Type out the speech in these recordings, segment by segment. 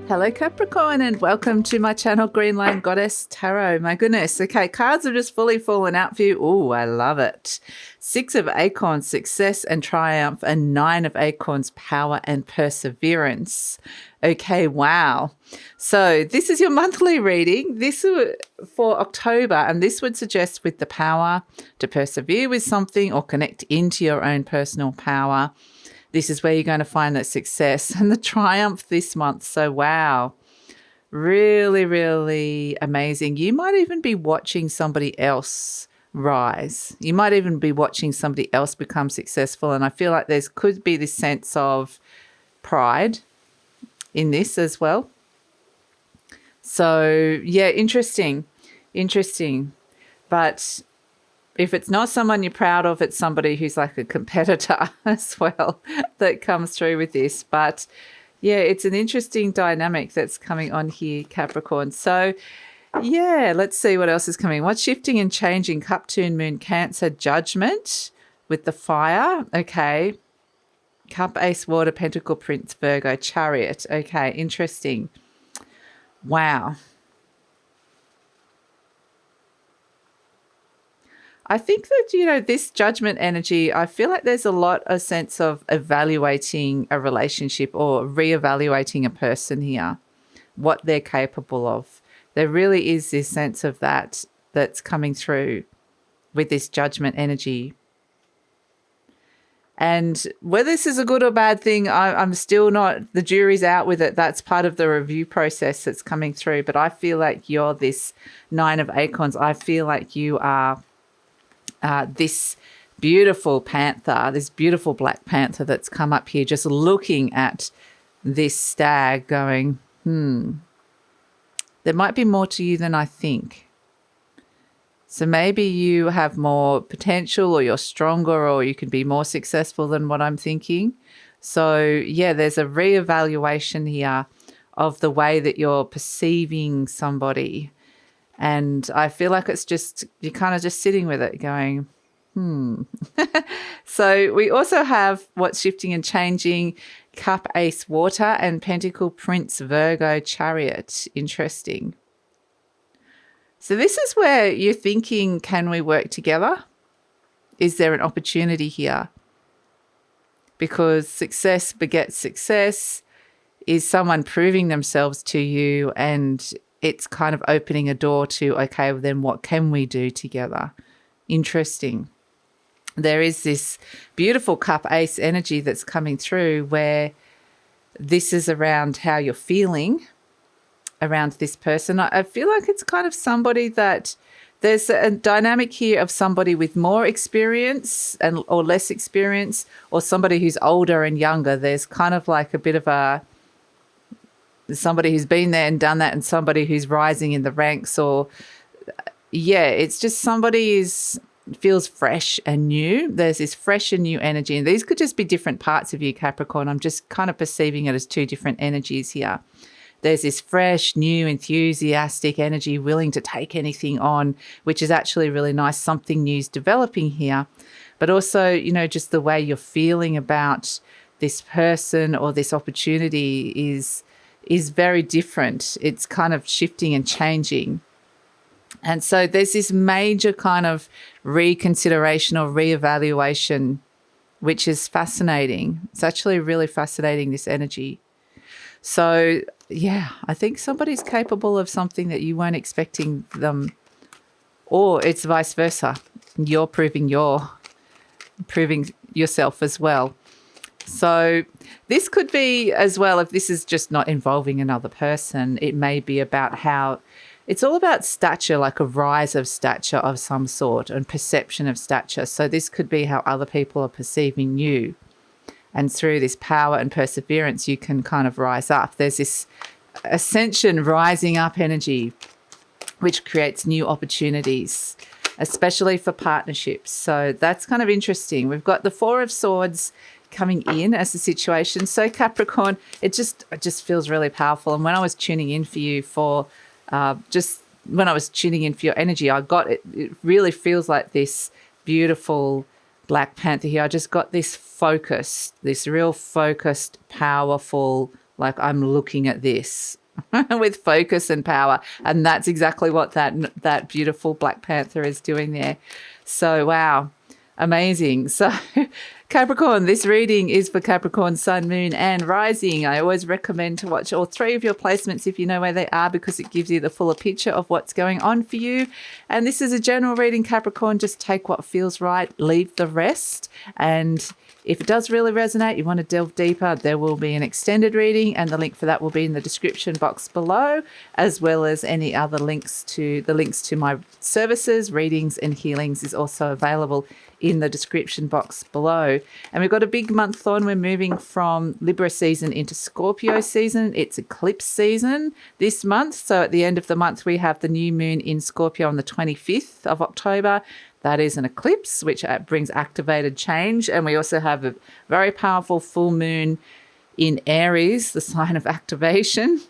Hello Capricorn and welcome to my channel GreenLion Goddess Tarot. My goodness, okay, cards have just fully fallen out for you. Oh, I love it. 6 of Acorns, success and triumph, and 9 of Acorns, power and perseverance. Okay, wow. So this is your monthly reading. This is for October, and this would suggest with the power to persevere with something or connect into your own personal power. This is where you're going to find that success and the triumph this month. So, wow, really, really amazing. You might even be watching somebody else rise. You might even be watching somebody else become successful. And I feel like there could be this sense of pride in this as well. So, yeah, interesting. But if it's not someone you're proud of, it's somebody who's like a competitor as well that comes through with this. But yeah, it's an interesting dynamic that's coming on here, Capricorn. So yeah, let's see what else is coming. What's shifting and changing? Cup, Tune, Moon, Cancer, Judgment with the fire. Okay. Cup, Ace, Water, Pentacle, Prince, Virgo, Chariot. Okay, interesting. Wow. I think that, this judgment energy, I feel like there's a sense of evaluating a relationship or reevaluating a person here, what they're capable of. There really is this sense of that's coming through with this judgment energy. And whether this is a good or bad thing, I'm still not, the jury's out with it. That's part of the review process that's coming through. But I feel like you're this 9 of Acorns. I feel like you are this beautiful panther, this beautiful black panther that's come up here just looking at this stag going, there might be more to you than I think. So maybe you have more potential, or you're stronger, or you can be more successful than what I'm thinking. So yeah, there's a reevaluation here of the way that you're perceiving somebody. And I feel like it's just, you're kind of just sitting with it going, So we also have what's shifting and changing, Cup, Ace, Water, and Pentacle, Prince, Virgo, Chariot. Interesting. So this is where you're thinking, can we work together? Is there an opportunity here? Because success begets success. Is someone proving themselves to you, and it's kind of opening a door to, okay, well then what can we do together? Interesting. There is this beautiful Cup Ace energy that's coming through where this is around how you're feeling around this person. I feel like it's kind of somebody that there's a dynamic here of somebody with more experience or less experience, or somebody who's older and younger. There's kind of like a bit of somebody who's been there and done that, and somebody who's rising in the ranks, or it's just somebody feels fresh and new. There's this fresh and new energy, and these could just be different parts of you, Capricorn. I'm just kind of perceiving it as 2 different energies here. There's this fresh, new, enthusiastic energy, willing to take anything on, which is actually really nice. Something new is developing here. But also, just the way you're feeling about this person or this opportunity is very different. It's kind of shifting and changing. And so there's this major kind of reconsideration or reevaluation, which is fascinating. It's actually really fascinating, this energy. So, yeah, I think somebody's capable of something that you weren't expecting them, or it's vice versa. You're proving yourself as well. So this could be as well, if this is just not involving another person, it may be about how it's all about stature, like a rise of stature of some sort, and perception of stature. So this could be how other people are perceiving you. And through this power and perseverance, you can kind of rise up. There's this ascension, rising up energy, which creates new opportunities, especially for partnerships. So that's kind of interesting. We've got the 4 of Swords coming in as a situation. So Capricorn, it just feels really powerful. And when I was tuning in for you when I was tuning in for your energy, I got it. It really feels like this beautiful Black Panther here. I just got this focus, this real focused, powerful Like, I'm looking at this with focus and power. And that's exactly what that beautiful Black Panther is doing there. So, wow, amazing. So, Capricorn, this reading is for Capricorn, Sun, Moon, and Rising. I always recommend to watch all 3 of your placements if you know where they are, because it gives you the fuller picture of what's going on for you. And this is a general reading, Capricorn. Just take what feels right, leave the rest. And if it does really resonate, you want to delve deeper, there will be an extended reading, and the link for that will be in the description box below, as well as any other links to my services, readings, and healings is also available in the description box below. And we've got a big month on. We're moving from Libra season into Scorpio season. It's eclipse season this month. So at the end of the month, we have the new moon in Scorpio on the 25th of October. That is an eclipse, which brings activated change. And we also have a very powerful full moon in Aries, the sign of activation,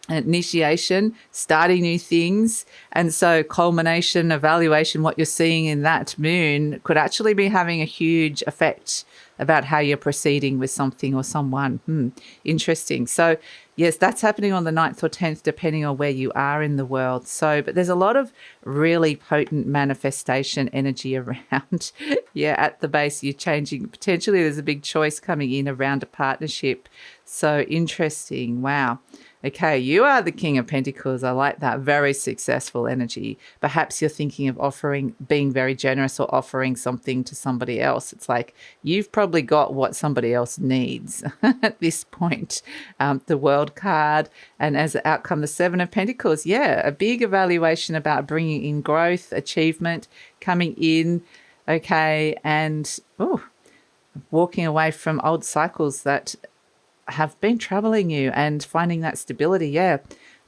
initiation, starting new things. And so culmination, evaluation, what you're seeing in that moon could actually be having a huge effect about how you're proceeding with something or someone. Interesting. So yes, that's happening on the 9th or 10th, depending on where you are in the world. So, but there's a lot of really potent manifestation energy around. At the base, you're changing. Potentially there's a big choice coming in around a partnership. So interesting. Wow. Okay, you are the King of Pentacles. I like that. Very successful energy. Perhaps you're thinking of being very generous or offering something to somebody else. It's like you've probably got what somebody else needs at this point. The World card, and as an outcome, the 7 of Pentacles. Yeah, a big evaluation about bringing in growth, achievement, coming in, okay, and walking away from old cycles that have been troubling you and finding that stability.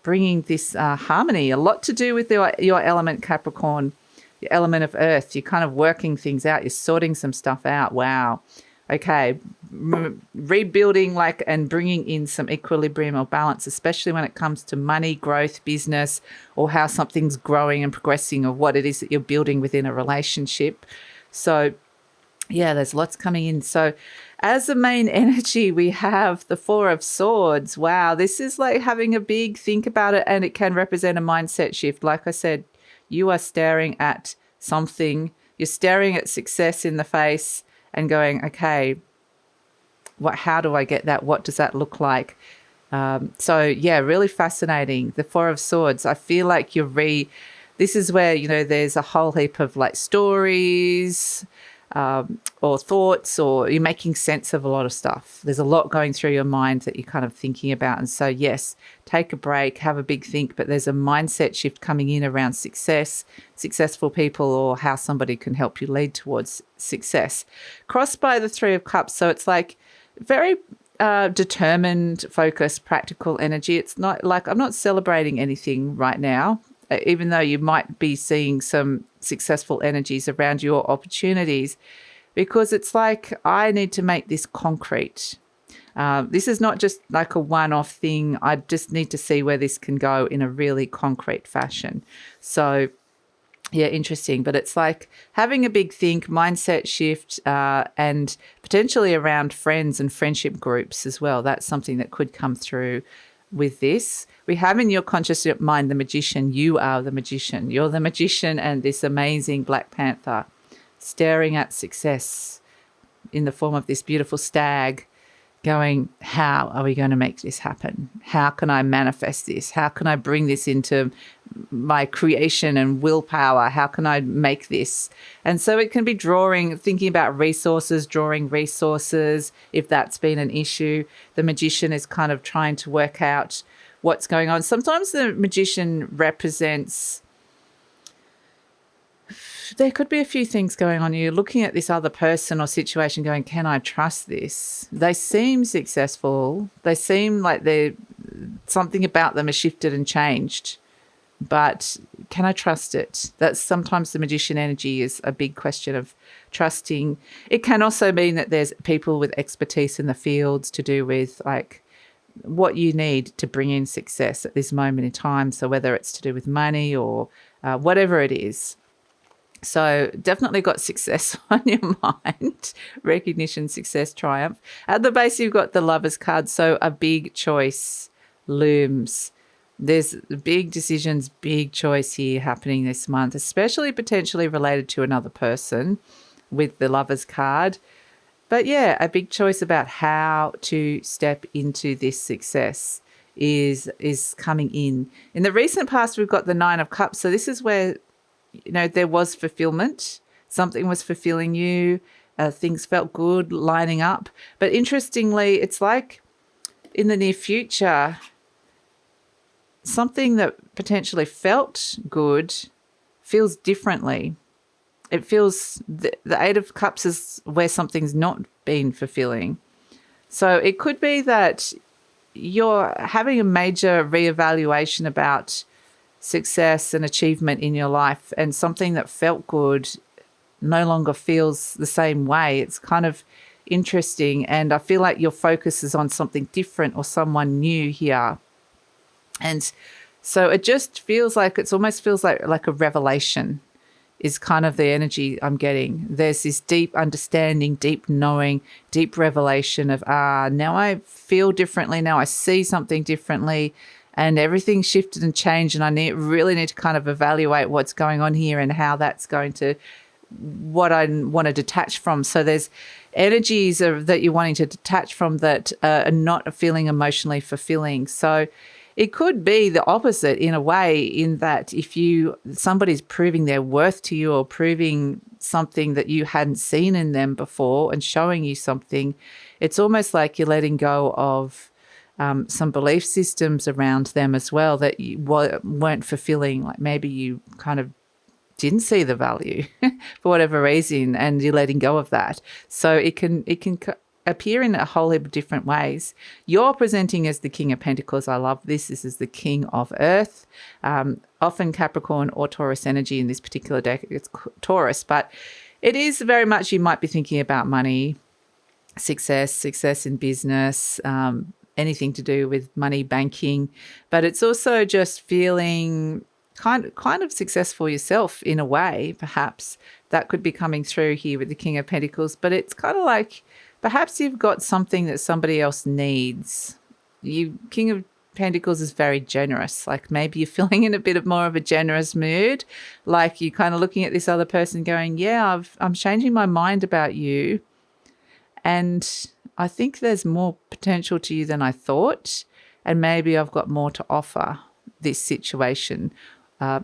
Bringing this harmony, a lot to do with your element, Capricorn, your element of earth. You're kind of working things out. You're sorting some stuff out. Wow. Okay. Rebuilding and bringing in some equilibrium or balance, especially when it comes to money, growth, business, or how something's growing and progressing, or what it is that you're building within a relationship. So there's lots coming in. So as the main energy, we have the 4 of Swords. Wow, this is like having a big think about it, and it can represent a mindset shift. Like I said, you are staring at something. You're staring at success in the face and going, okay, how do I get that? What does that look like? Really fascinating. The 4 of Swords. I feel like this is where, there's a whole heap of stories, or thoughts, or you're making sense of a lot of stuff. There's a lot going through your mind that you're kind of thinking about. And so, yes, take a break, have a big think, but there's a mindset shift coming in around success, successful people, or how somebody can help you lead towards success. Crossed by the 3 of Cups. So it's like very determined, focused, practical energy. It's not like I'm not celebrating anything right now, even though you might be seeing some successful energies around your opportunities, because it's like, I need to make this concrete. This is not just like a one-off thing. I just need to see where this can go in a really concrete fashion. So interesting. But it's like having a big think, mindset shift, and potentially around friends and friendship groups as well. That's something that could come through with this. We have in your conscious mind the Magician. You are the Magician. You're the Magician, and this amazing Black Panther staring at success in the form of this beautiful stag, going, how are we going to make this happen? How can I manifest this? How can I bring this into my creation and willpower? How can I make this? And so it can be thinking about resources, drawing resources, if that's been an issue. The Magician is kind of trying to work out what's going on. Sometimes the Magician represents, there could be a few things going on. You're looking at this other person or situation going, can I trust this? They seem successful. They seem like something about them has shifted and changed. But can I trust it? That's sometimes the Magician energy is a big question of trusting. It can also mean that there's people with expertise in the fields to do with what you need to bring in success at this moment in time. So whether it's to do with money or whatever it is. So definitely got success on your mind, recognition, success, triumph. At the base, you've got the Lovers card. So a big choice looms. There's big decisions, big choice here happening this month, especially potentially related to another person with the Lovers card. But yeah, a big choice about how to step into this success is coming in. In the recent past, we've got the Nine of Cups. So this is where there was fulfillment. Something was fulfilling you. Things felt good, lining up. But interestingly, it's like in the near future, something that potentially felt good feels differently. It feels the Eight of Cups is where something's not been fulfilling. So it could be that you're having a major reevaluation about success and achievement in your life, and something that felt good no longer feels the same way. It's kind of interesting, and I feel like your focus is on something different or someone new here. And so it just feels like, it almost feels like a revelation is kind of the energy I'm getting. There's this deep understanding, deep knowing, deep revelation of, now I feel differently, now I see something differently, and everything shifted and changed, and I really need to kind of evaluate what's going on here and how that's going to, what I want to detach from. So there's energies that you're wanting to detach from that are not feeling emotionally fulfilling. So it could be the opposite in a way, in that if somebody's proving their worth to you or proving something that you hadn't seen in them before and showing you something, it's almost like you're letting go of some belief systems around them as well that you weren't fulfilling. Like maybe you kind of didn't see the value for whatever reason, and you're letting go of that. So it can appear in a whole heap of different ways. You're presenting as the King of Pentacles. I love this. This is the King of Earth. Often Capricorn or Taurus energy. In this particular deck, it's Taurus, but it is very much, you might be thinking about money, success in business, anything to do with money, banking, but it's also just feeling kind of successful yourself in a way. Perhaps that could be coming through here with the King of Pentacles, but it's kind of like perhaps you've got something that somebody else needs. King of Pentacles is very generous. Like maybe you're feeling in a bit of more of a generous mood, like you're kind of looking at this other person going, yeah, I'm changing my mind about you, and I think there's more potential to you than I thought, and maybe I've got more to offer this situation.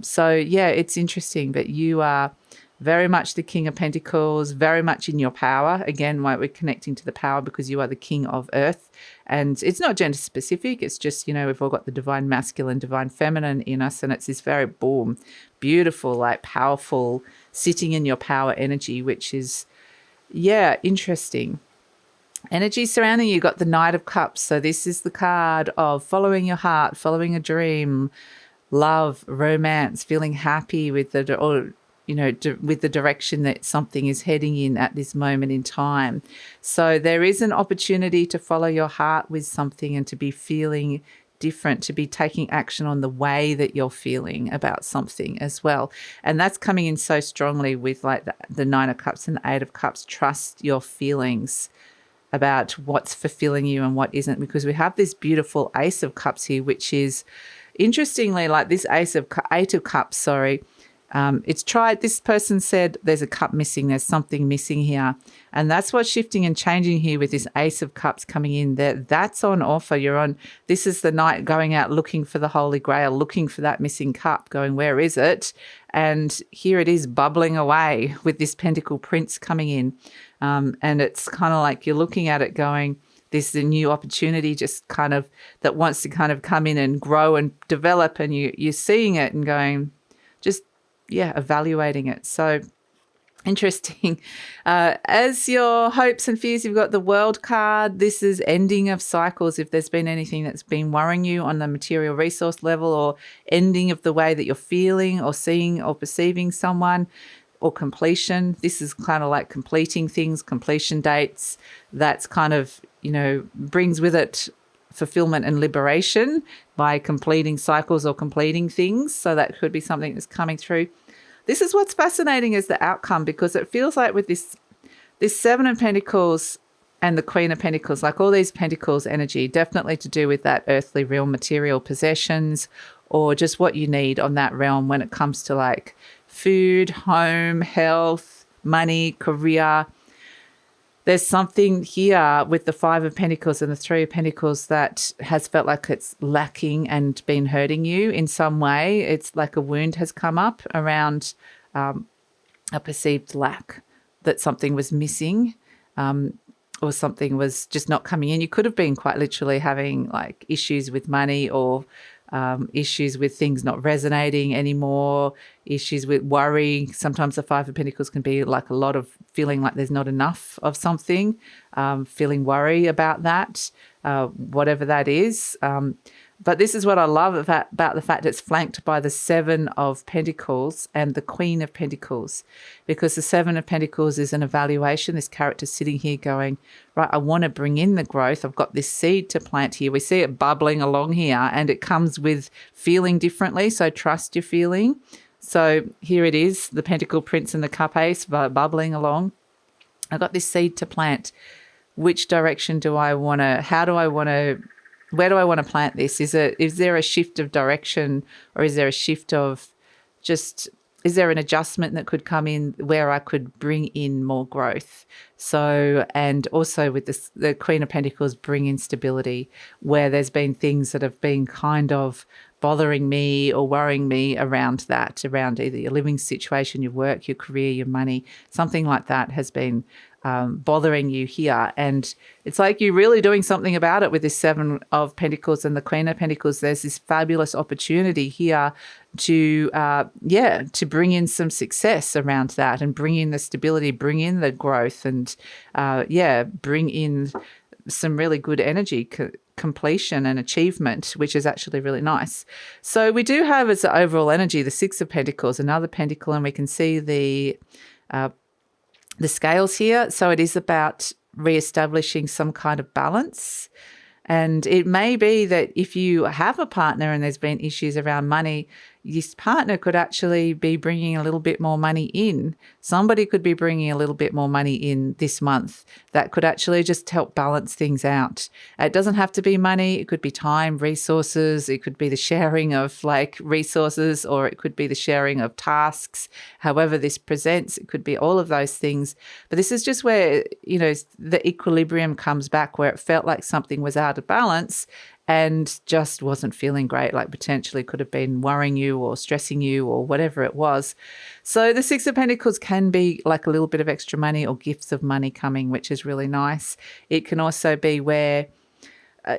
So yeah, it's interesting, but you are very much the King of Pentacles, very much in your power. Again, why we're connecting to the power, because you are the King of Earth, and it's not gender specific. It's just, we've all got the divine masculine, divine feminine in us, and it's this very beautiful, like powerful, sitting in your power energy, which is, yeah, interesting. Energy surrounding you, got the Knight of Cups. So this is the card of following your heart, following a dream, love, romance, feeling happy with with the direction that something is heading in at this moment in time. So there is an opportunity to follow your heart with something and to be feeling different, to be taking action on the way that you're feeling about something as well. And that's coming in so strongly with like the Nine of Cups and the Eight of Cups. Trust your feelings about what's fulfilling you and what isn't, because we have this beautiful Ace of Cups here, which is interestingly like this Eight of Cups, it's tried, this person said there's a cup missing, there's something missing here, and that's what's shifting and changing here with this Ace of Cups coming in. That's on offer. This is the night going out looking for the Holy Grail, looking for that missing cup, going, where is it? And here it is bubbling away with this Pentacle Prince coming in. And it's kind of like you're looking at it going, this is a new opportunity just kind of that wants to kind of come in and grow and develop, and you're seeing it and going, just, yeah, evaluating it. So interesting. As your hopes and fears, you've got the World card. This is ending of cycles. If there's been anything that's been worrying you on the material resource level, or ending of the way that you're feeling or seeing or perceiving someone, or completion. This is kind of like completing things, completion dates. That's kind of, brings with it fulfillment and liberation by completing cycles or completing things. So that could be something that's coming through. this is what's fascinating is the outcome, because it feels like with this Seven of Pentacles and the Queen of Pentacles, like all these Pentacles energy, definitely to do with that earthly real material possessions, or just what you need on that realm when it comes to like food, home, health, money, career. There's something here with the Five of Pentacles and the Three of Pentacles that has felt like it's lacking and been hurting you in some way. It's like a wound has come up around a perceived lack, that something was missing, or something was just not coming in. You could have been quite literally having like issues with money, or issues with things not resonating anymore, issues with worry. Sometimes the Five of Pentacles can be like a lot of feeling like there's not enough of something, feeling worry about that, whatever that is. But this is what I love about the fact it's flanked by the Seven of Pentacles and the Queen of Pentacles, because the Seven of Pentacles is an evaluation. This character sitting here going, right, I want to bring in the growth. I've got this seed to plant here. We see it bubbling along here, and it comes with feeling differently. So trust your feeling. So here it is, the Pentacle Prince and the Cup Ace bubbling along. I've got this seed to plant. Which direction do I want to, where do I want to plant this? Is there a shift of direction, or is there a shift of just, is there an adjustment that could come in where I could bring in more growth? So, and also with this, the Queen of Pentacles, bring in stability, where there's been things that have been kind of bothering me or worrying me around that, around either your living situation, your work, your career, your money, something like that has been bothering you here. And it's like you're really doing something about it with this Seven of Pentacles and the Queen of Pentacles. There's this fabulous opportunity here to bring in some success around that, and bring in the stability, bring in the growth, and bring in some really good energy, completion and achievement, which is actually really nice. So we do have as the overall energy the Six of Pentacles, another pentacle, and we can see the scales here. So it is about reestablishing some kind of balance. And it may be that if you have a partner and there's been issues around money, this partner could actually be bringing a little bit more money in. Somebody could be bringing a little bit more money in this month that could actually just help balance things out. It doesn't have to be money. It could be time, resources. It could be the sharing of like resources, or it could be the sharing of tasks. However this presents, it could be all of those things. But this is just where, you know, the equilibrium comes back, where it felt like something was out of balance and just wasn't feeling great, like potentially could have been worrying you or stressing you or whatever it was. So the Six of Pentacles can be like a little bit of extra money or gifts of money coming, which is really nice. It can also be where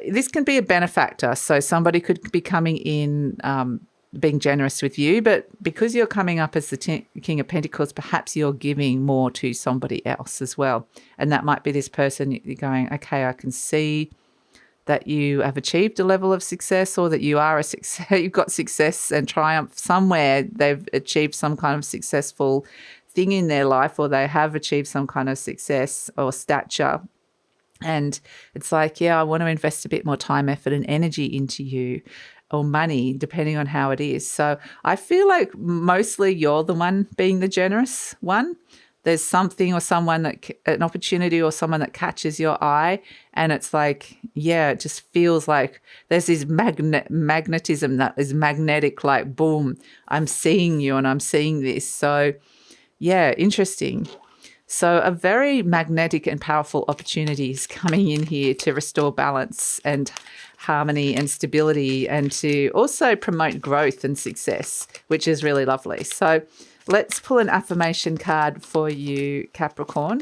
this can be a benefactor. So somebody could be coming in being generous with you, but because you're coming up as the King of Pentacles, perhaps you're giving more to somebody else as well. And that might be this person you're going, okay, I can see that you have achieved a level of success, or that you are a success, you've got success and triumph somewhere. They've achieved some kind of successful thing in their life, or they have achieved some kind of success or stature. And it's like, yeah, I want to invest a bit more time, effort and energy into you, or money, depending on how it is. So I feel like mostly you're the one being the generous one. There's something or someone that, an opportunity or someone that catches your eye, and it's like, yeah, it just feels like there's this magnetism that is magnetic, like boom, I'm seeing you and I'm seeing this. So yeah, interesting. So a very magnetic and powerful opportunity is coming in here to restore balance and harmony and stability, and to also promote growth and success, which is really lovely. So let's pull an affirmation card for you, Capricorn.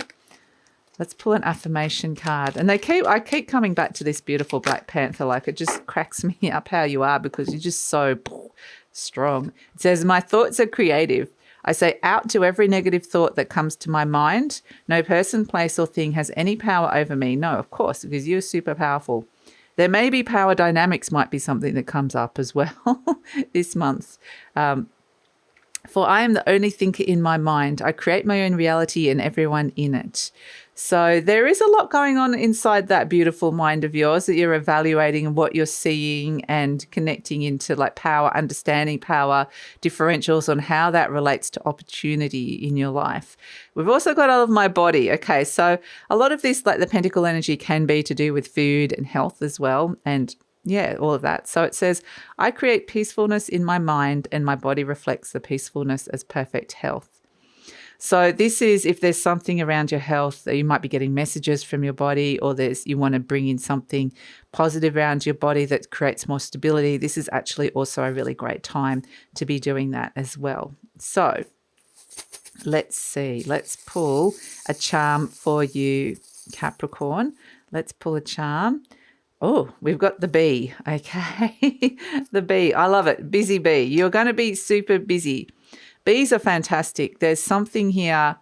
Let's pull an affirmation card. And I keep coming back to this beautiful Black Panther. Like, it just cracks me up how you are, because you're just so strong. It says, my thoughts are creative. I say out to every negative thought that comes to my mind. No person, place or thing has any power over me. No, of course, because you're super powerful. There may be power dynamics might be something that comes up as well this month. For I am the only thinker in my mind. I create my own reality and everyone in it. So there is a lot going on inside that beautiful mind of yours that you're evaluating and what you're seeing and connecting into like power, understanding power, differentials on how that relates to opportunity in your life. We've also got all of my body. Okay, so a lot of this, like the pentacle energy, can be to do with food and health as well. And yeah, all of that. So it says, I create peacefulness in my mind and my body reflects the peacefulness as perfect health. So this is if there's something around your health that you might be getting messages from your body, or you want to bring in something positive around your body that creates more stability. This is actually also a really great time to be doing that as well. So let's see. Let's pull a charm for you, Capricorn. Let's pull a charm. Oh, we've got the bee. Okay. The bee. I love it. Busy bee. You're going to be super busy. Bees are fantastic. There's something here.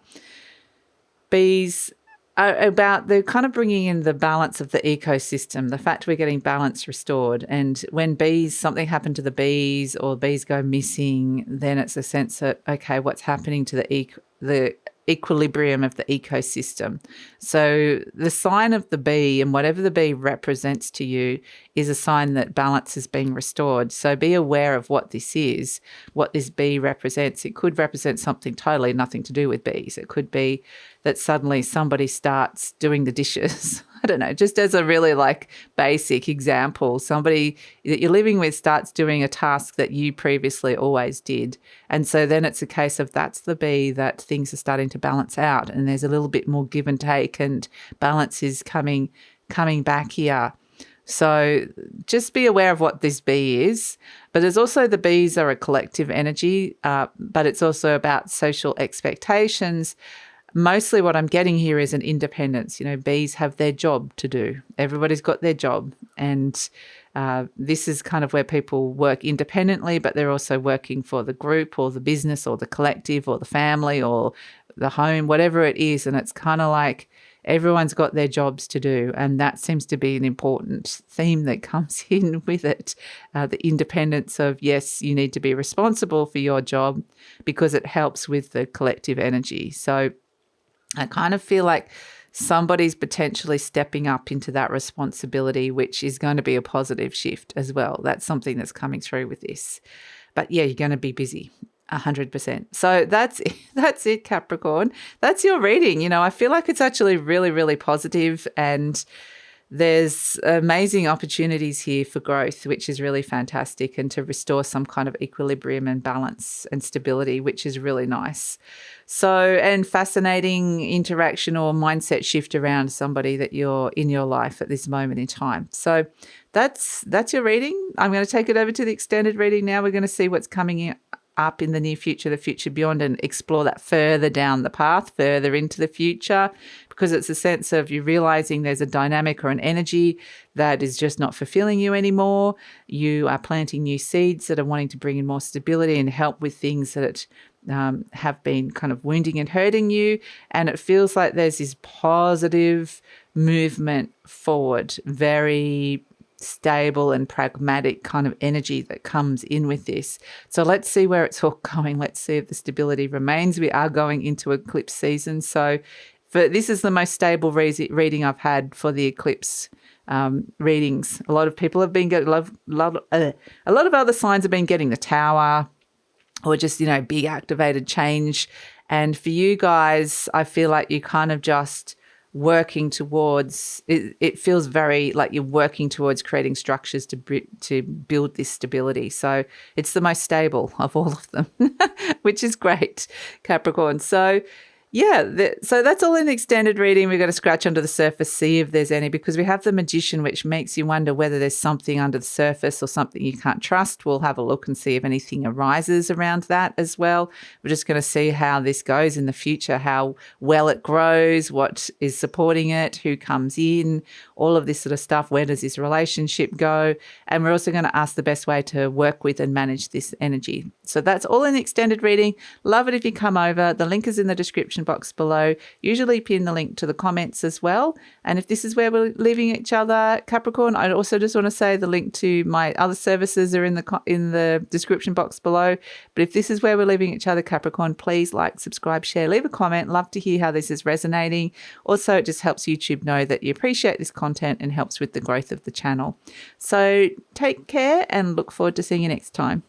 Bees are about, they're kind of bringing in the balance of the ecosystem, the fact we're getting balance restored. And when something happened to the bees or bees go missing, then it's a sense that, okay, what's happening to the equilibrium of the ecosystem. So the sign of the bee and whatever the bee represents to you is a sign that balance is being restored. So be aware of what this is, what this bee represents. It could represent something totally nothing to do with bees. It could be that suddenly somebody starts doing the dishes. I don't know, just as a really like basic example, somebody that you're living with starts doing a task that you previously always did. And so then it's a case of that's the bee that things are starting to balance out and there's a little bit more give and take and balance is coming back here. So just be aware of what this bee is. But there's also the bees are a collective energy, but it's also about social expectations. Mostly what I'm getting here is an independence. You know, bees have their job to do. Everybody's got their job. And this is kind of where people work independently, but they're also working for the group or the business or the collective or the family or the home, whatever it is. And it's kind of like everyone's got their jobs to do. And that seems to be an important theme that comes in with it. The independence of, yes, you need to be responsible for your job because it helps with the collective energy. So I kind of feel like somebody's potentially stepping up into that responsibility, which is going to be a positive shift as well. That's something that's coming through with this. But yeah, you're going to be busy 100%. So that's it, Capricorn. That's your reading. You know, I feel like it's actually really, really positive and there's amazing opportunities here for growth, which is really fantastic, and to restore some kind of equilibrium and balance and stability, which is really nice. So, and fascinating interaction or mindset shift around somebody that you're in your life at this moment in time. So that's your reading. I'm going to take it over to the extended reading now. We're going to see what's coming up in the near future, the future beyond, and explore that further down the path, further into the future, because it's a sense of you realizing there's a dynamic or an energy that is just not fulfilling you anymore. You are planting new seeds that are wanting to bring in more stability and help with things that have been kind of wounding and hurting you. And it feels like there's this positive movement forward, very stable and pragmatic kind of energy that comes in with this. So let's see where it's all going. Let's see if the stability remains. We are going into eclipse season. So this is the most stable reading I've had for the eclipse readings. A lot of people have been getting, a lot of other signs have been getting the Tower or just, you know, big activated change. And for you guys, I feel like you kind of just working towards it feels very like you're working towards creating structures to build this stability. So it's the most stable of all of them, which is great, Capricorn. So yeah, so that's all in the extended reading. We've got to scratch under the surface, see if there's any, because we have the Magician, which makes you wonder whether there's something under the surface or something you can't trust. We'll have a look and see if anything arises around that as well. We're just going to see how this goes in the future, how well it grows, what is supporting it, who comes in, all of this sort of stuff. Where does this relationship go? And we're also going to ask the best way to work with and manage this energy. So that's all in the extended reading. Love it if you come over. The link is in the description description box below. Usually pin the link to the comments as well. And if this is where we're leaving each other, Capricorn, I also just want to say the link to my other services are in the description box below. But if this is where we're leaving each other, Capricorn, please like, subscribe, share, leave a comment. Love to hear how this is resonating. Also, it just helps YouTube know that you appreciate this content and helps with the growth of the channel. So take care and look forward to seeing you next time.